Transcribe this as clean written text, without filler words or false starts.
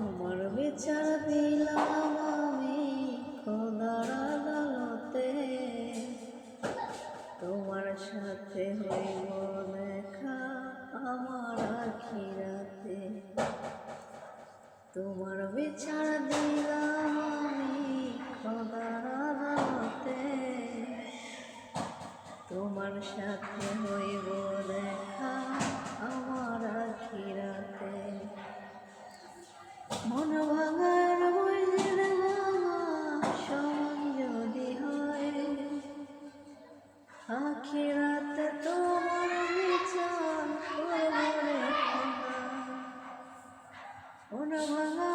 তোমার বিচার দিলাম আমি খোদার আদালতে, তোমার সাথে হইব দেখা আমার আখিরাতে। তোমার বিচার দিলাম আমি খোদার আদালতে, তোমার সাথে হইব দেখা আমার আখিরাতে। মন ভাঙার মনের ভাঙা সমান যদি হয়, আখিরাতে তোমার বিচার করব রে খোদা। মন ভাঙা